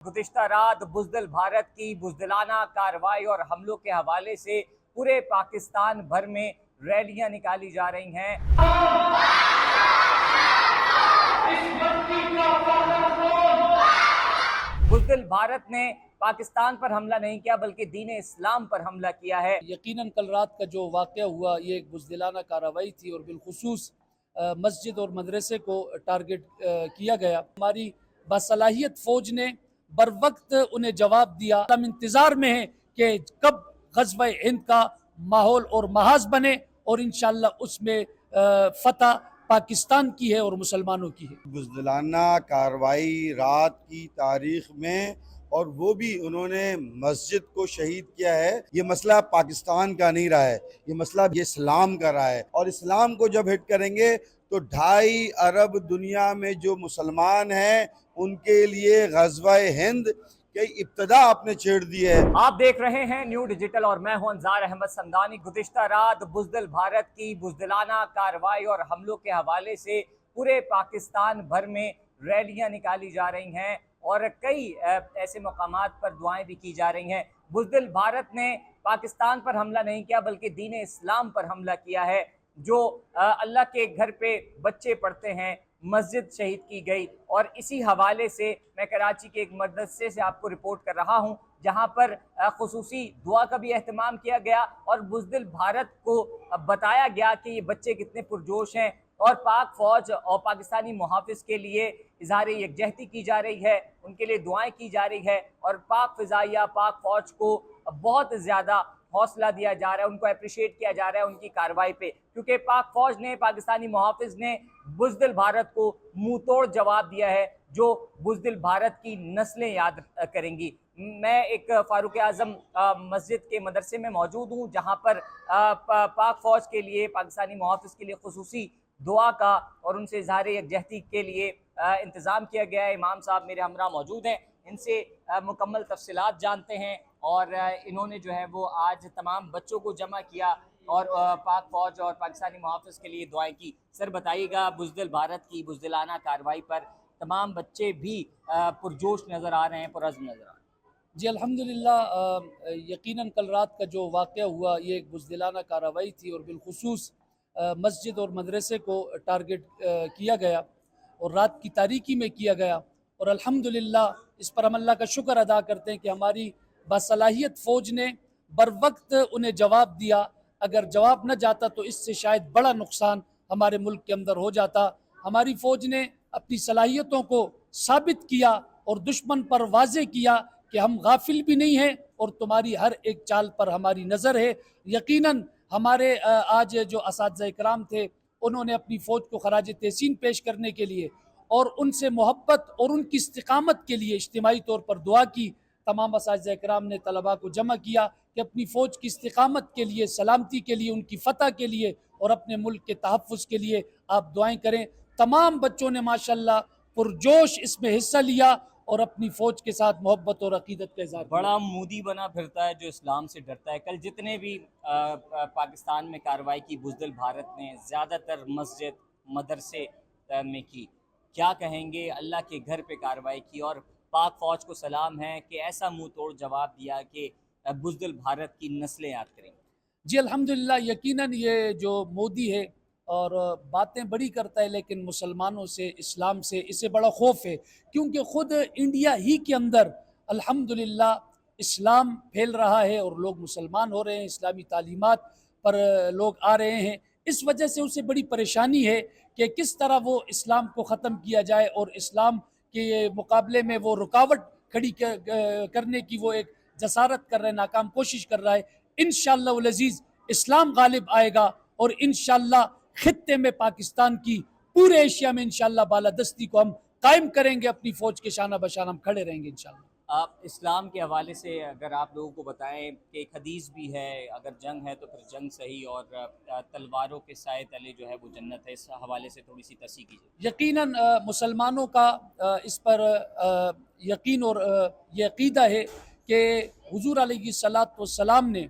गुज़िश्ता रात बुज़दिल भारत की बुज़दिलाना कार्रवाई और हमलों के हवाले से पूरे पाकिस्तान भर में रैलियां निकाली जा रही हैं। बुज़दिल भारत ने पाकिस्तान पर हमला नहीं किया बल्कि दीन इस्लाम पर हमला किया है। यकीनन कल रात का जो वाक़या हुआ ये एक बुज़दिलाना कार्रवाई थी और बिलखुसूस मस्जिद और मदरसे को टारगेट किया गया। हमारी बासलाहियत फ़ौज ने बर वक्त उन्हें जवाब दिया। हम इंतज़ार में हैं कि कब ग़ज़वा हिंद का माहौल और महाज बने और इंशाअल्लाह उसमें फ़तह पाकिस्तान की है और मुसलमानों की है। बुज़दिलाना कार्रवाई रात की तारीख में, और वो भी उन्होंने मस्जिद को शहीद किया है। ये मसला पाकिस्तान का नहीं रहा है, ये मसला ये इस्लाम का रहा है। और इस्लाम को जब हिट करेंगे तो 2.5 अरब दुनिया में जो मुसलमान हैं उनके लिए ग़ज़वा हिंद की इब्तिदा आपने छेड़ दी है। आप देख रहे हैं न्यू डिजिटल और मैं हूं अंजार अहमद समदानी। गुज़िश्ता रात बुज़दिल भारत की बुज़दिलाना कार्रवाई और हमलों के हवाले से पूरे पाकिस्तान भर में रैलियां निकाली जा रही हैं और कई ऐसे मकामात पर दुआएं भी की जा रही हैं। बुज़दिल भारत ने पाकिस्तान पर हमला नहीं किया बल्कि दीन इस्लाम पर हमला किया है। जो अल्लाह के घर पे बच्चे पढ़ते हैं, मस्जिद शहीद की गई। और इसी हवाले से मैं कराची के एक मदरसे से आपको रिपोर्ट कर रहा हूं जहां पर खुसूसी दुआ का भी एहतमाम किया गया और बुज़दिल भारत को बताया गया कि ये बच्चे कितने पुरजोश हैं और पाक फ़ौज और पाकिस्तानी मुहाफ़िज़ के लिए इज़हार यकजहती की जा रही है, उनके लिए दुआएं की जा रही है और पाक फ़िज़ाइया पाक फ़ौज को बहुत ज़्यादा हौसला दिया जा रहा है, उनको अप्रिशिएट किया जा रहा है उनकी कार्रवाई पे, क्योंकि पाक फ़ौज ने, पाकिस्तानी मुहाफ़िज़ ने बुज़दिल भारत को मुँह तोड़ जवाब दिया है जो बुज़दिल भारत की नस्लें याद करेंगी। मैं एक फ़ारूक आज़म मस्जिद के मदरसे में मौजूद हूँ जहाँ पर पाक फ़ौज के लिए, पाकिस्तानी मुहाफ़िज़ के लिए खुसूसी दुआ का और उनसे इज़हार यकजहती के लिए इंतज़ाम किया गया है। इमाम साहब मेरे हमरा मौजूद हैं, इनसे मुकम्मल तफ़सीलात जानते हैं। और इन्होंने जो है वो आज तमाम बच्चों को जमा किया और पाक फ़ौज और पाकिस्तानी मुहाफ़िज़ के लिए दुआएं की। सर बताइएगा, बुज़दिल भारत की बुज़दिलाना कार्रवाई पर तमाम बच्चे भी पुरजोश नज़र आ रहे हैं, पुरअज़्म नज़र आ रहे हैं। जी अल्हम्दुलिल्लाह, यकीनन कल रात का जो वाक़या हुआ ये एक बुज़दिलाना कार्रवाई थी और बिलखुसूस मस्जिद और मदरसे को टारगेट किया गया और रात की तारीकी में किया गया। और अल्हम्दुलिल्लाह इस पर हम अल्लाह का शुक्र अदा करते हैं कि हमारी बासलाहियत फ़ौज ने बर वक्त उन्हें जवाब दिया। अगर जवाब न जाता तो इससे शायद बड़ा नुकसान हमारे मुल्क के अंदर हो जाता। हमारी फ़ौज ने अपनी सलाहियतों को साबित किया और दुश्मन पर वाज़े किया कि हम गाफिल भी नहीं हैं और तुम्हारी हर एक चाल पर हमारी नज़र है। यकीनन हमारे आज जो असातिज़ा इकराम थे उन्होंने अपनी फ़ौज को खराज तहसीन पेश करने के लिए और उनसे मोहब्बत और उनकी इस्तिकामत के लिए इज्तिमाई तौर पर दुआ की। तमाम असातिज़ा इकराम ने तलबा को जमा किया कि अपनी फ़ौज की इस्तिकामत के लिए, सलामती के लिए, उनकी फ़तह के लिए और अपने मुल्क के तहफ़्फ़ुज़ के लिए आप दुआएं करें। तमाम बच्चों ने माशाअल्लाह पुरजोश इसमें हिस्सा लिया और अपनी फ़ौज के साथ मोहब्बत और अक़ीदत का इज़हार। बड़ा मोदी बना फिरता है जो इस्लाम से डरता है। कल जितने भी पाकिस्तान में कार्रवाई की बुज़दिल भारत ने, ज़्यादातर मस्जिद मदरसे में की। क्या कहेंगे, अल्लाह के घर पे कार्रवाई की और पाक फ़ौज को सलाम है कि ऐसा मुँह तोड़ जवाब दिया कि बुज़दिल भारत की नस्लें याद करेंगे। जी अल्हम्दुलिल्लाह, यकीनन ये जो मोदी है और बातें बड़ी करता है लेकिन मुसलमानों से, इस्लाम से इसे बड़ा खौफ है, क्योंकि ख़ुद इंडिया ही के अंदर अल्हम्दुलिल्लाह इस्लाम फैल रहा है और लोग मुसलमान हो रहे हैं, इस्लामी तालीमात पर लोग आ रहे हैं। इस वजह से उसे बड़ी परेशानी है कि किस तरह वो इस्लाम को ख़त्म किया जाए और इस्लाम के मुकाबले में वो रुकावट खड़ी करने की वो एक जसारत कर रहे हैं, नाकाम कोशिश कर रहा है। इंशाअल्लाह उल अज़ीज़ इस्लाम गालिब आएगा और इंशाअल्लाह खित्ते में पाकिस्तान की, पूरे एशिया में इंशाअल्लाह बालादस्ती को हम कायम करेंगे। अपनी फ़ौज के शाना बशाना हम खड़े रहेंगे इंशाअल्लाह। आप इस्लाम के हवाले से अगर आप लोगों को बताएं कि एक हदीस भी है, अगर जंग है तो फिर जंग सही और तलवारों के साए तले जो है वो जन्नत है, इस हवाले से थोड़ी सी तस्सीह कीजिए। यकीनन मुसलमानों का इस पर यकीन और ये अक़ीदा है कि हुज़ूर अलैहिस्सलातु वस्सलाम ने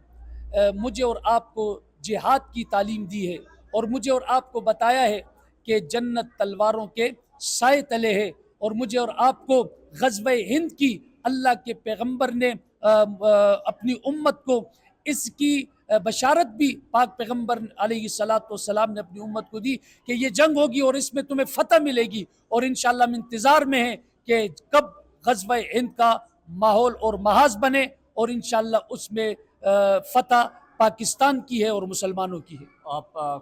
मुझे और आपको जिहाद की तालीम दी है और मुझे और आपको बताया है कि जन्नत तलवारों के साए तले है और मुझे और आपको ग़ज़वा हिंद की اللہ کے پیغمبر نے اپنی امت کو اس کی بشارت بھی پاک پیغمبر علیہ السلام نے اپنی امت کو دی کہ یہ جنگ ہوگی اور اس میں تمہیں فتح ملے گی، اور انشاءاللہ ہم انتظار میں ہیں کہ کب غزوہ ہند کا ماحول اور محاذ بنے اور انشاءاللہ اس میں فتح پاکستان کی ہے اور مسلمانوں کی ہے۔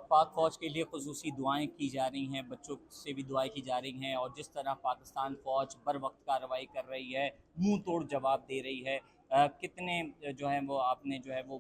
پاک فوج کے لیے خصوصی دعائیں کی جا رہی ہیں، بچوں سے بھی دعائیں کی جا رہی ہیں، اور جس طرح پاکستان فوج بر وقت کارروائی کر رہی ہے، منہ توڑ جواب دے رہی ہے، کتنے جو ہیں وہ آپ نے جو ہے وہ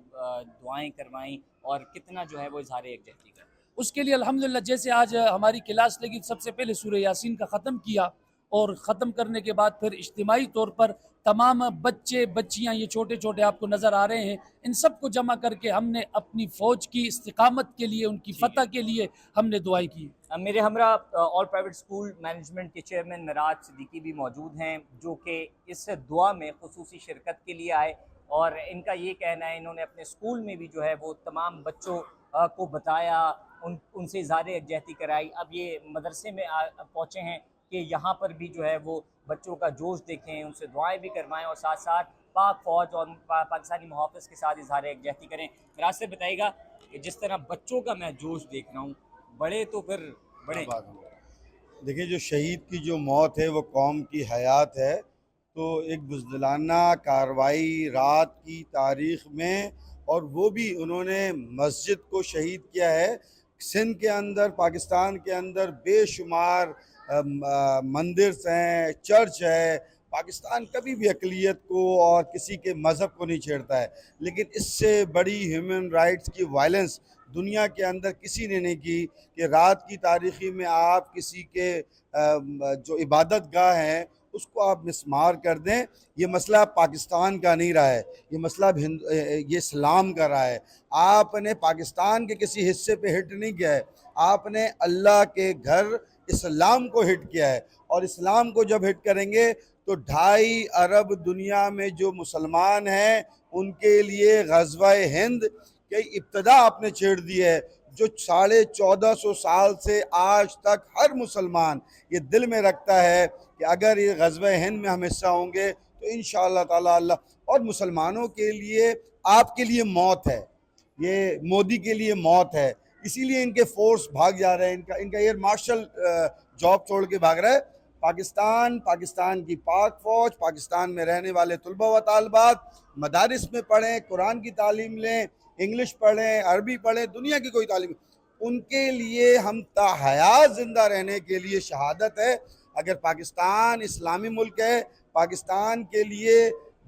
دعائیں کروائیں اور کتنا جو ہے وہ اظہار یکجہتی کا؟ اس کے لیے الحمدللہ جیسے آج ہماری کلاس لگی، سب سے پہلے سورہ یاسین کا ختم کیا، اور ختم کرنے کے بعد پھر اجتماعی طور پر تمام بچے بچیاں یہ چھوٹے چھوٹے آپ کو نظر آ رہے ہیں، ان سب کو جمع کر کے ہم نے اپنی فوج کی استقامت کے لیے، ان کی فتح کے لیے ہم نے دعائیں کی۔ میرے ہمراہ آل پرائیویٹ اسکول مینجمنٹ کے چیئرمین معراج صدیقی بھی موجود ہیں، جو کہ اس دعا میں خصوصی شرکت کے لیے آئے، اور ان کا یہ کہنا ہے انہوں نے اپنے اسکول میں بھی جو ہے وہ تمام بچوں کو بتایا، ان سے اظہار یکجہتی کرائی۔ اب یہ مدرسے میں پہنچے ہیں کہ یہاں پر بھی جو ہے وہ بچوں کا جوش دیکھیں، ان سے دعائیں بھی کروائیں، اور ساتھ ساتھ پاک فوج اور پاکستانی محافظ کے ساتھ اظہار یکجہتی کریں۔ معراج سے بتائیے گا کہ جس طرح بچوں کا میں جوش دیکھ رہا ہوں، بڑے تو پھر بڑے، دیکھیں جو شہید کی جو موت ہے وہ قوم کی حیات ہے، تو ایک بزدلانہ کارروائی رات کی تاریخ میں، اور وہ بھی انہوں نے مسجد کو شہید کیا ہے۔ سندھ کے اندر، پاکستان کے اندر بے شمار مندر ہیں، چرچ ہے۔ پاکستان کبھی بھی اقلیت کو اور کسی کے مذہب کو نہیں چھیڑتا ہے، لیکن اس سے بڑی ہیومن رائٹس کی وائلنس دنیا کے اندر کسی نے نہیں کی کہ رات کی تاریخی میں آپ کسی کے جو عبادت گاہ ہیں اس کو آپ مسمار کر دیں۔ یہ مسئلہ پاکستان کا نہیں رہا ہے، یہ مسئلہ یہ اسلام کا رہا ہے۔ آپ نے پاکستان کے کسی حصے پہ ہٹ نہیں کیا ہے، آپ نے اللہ کے گھر اسلام کو ہٹ کیا ہے، اور اسلام کو جب ہٹ کریں گے تو 2.5 ارب دنیا میں جو مسلمان ہیں ان کے لیے غزوہ ہند کی ابتدا آپ نے چھیڑ دی ہے، جو 1450 سال سے آج تک ہر مسلمان یہ دل میں رکھتا ہے کہ اگر یہ غزوہ ہند میں ہم حصہ ہوں گے تو انشاءاللہ تعالی اللہ، اور مسلمانوں کے لیے آپ کے لیے موت ہے، یہ مودی کے لیے موت ہے، اسی لیے ان کے فورس بھاگ جا رہے ہیں، ان کا ایئر مارشل جاب چھوڑ کے بھاگ رہا ہے۔ پاکستان کی پاک فوج، پاکستان میں رہنے والے طلبہ و طالبات مدارس میں پڑھیں، قرآن کی تعلیم لیں، انگلش پڑھیں، عربی پڑھیں، دنیا کی کوئی تعلیم، ان کے لیے ہم تا حیات زندہ رہنے کے لیے شہادت ہے۔ اگر پاکستان اسلامی ملک ہے، پاکستان کے لیے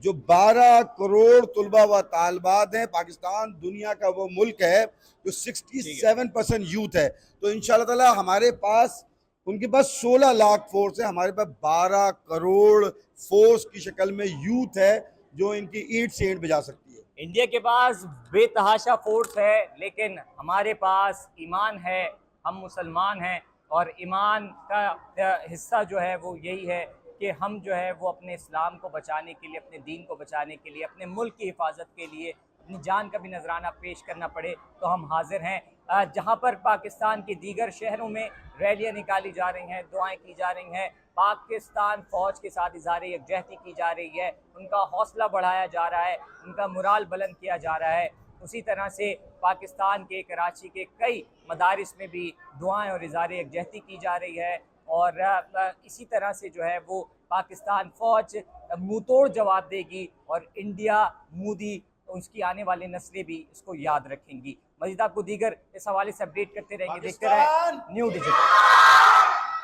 جو 12 کروڑ طلبہ و طالبات ہیں، پاکستان دنیا کا وہ ملک ہے جو 67% یوتھ ہے، تو انشاءاللہ تعالی ہمارے پاس، ان کے پاس 16 لاکھ فورس ہے، ہمارے پاس 12 کروڑ فورس کی شکل میں یوتھ ہے جو ان کی اینٹ سے اینٹ بجا سکتی ہے۔ انڈیا کے پاس بے تحاشا فورس ہے، لیکن ہمارے پاس ایمان ہے، ہم مسلمان ہیں، اور ایمان کا حصہ جو ہے وہ یہی ہے کہ ہم جو ہے وہ اپنے اسلام کو بچانے کے لیے، اپنے دین کو بچانے کے لیے، اپنے ملک کی حفاظت کے لیے اپنی جان کا بھی نذرانہ پیش کرنا پڑے تو ہم حاضر ہیں۔ جہاں پر پاکستان کے دیگر شہروں میں ریلیاں نکالی جا رہی ہیں، دعائیں کی جا رہی ہیں، پاکستان فوج کے ساتھ اظہار یکجہتی کی جا رہی ہے، ان کا حوصلہ بڑھایا جا رہا ہے، ان کا morale بلند کیا جا رہا ہے، اسی طرح سے پاکستان کے کراچی کے کئی مدارس میں بھی دعائیں اور اظہار یکجہتی کی جا رہی ہے، اور اسی طرح سے جو ہے وہ پاکستان فوج منہ توڑ جواب دے گی، اور انڈیا، مودی، اس کی آنے والی نسلیں بھی اس کو یاد رکھیں گی۔ مزید آپ کو دیگر اس حوالے سے اپڈیٹ کرتے رہیں گے، دیکھتے رہیں نیو ڈیجیٹل۔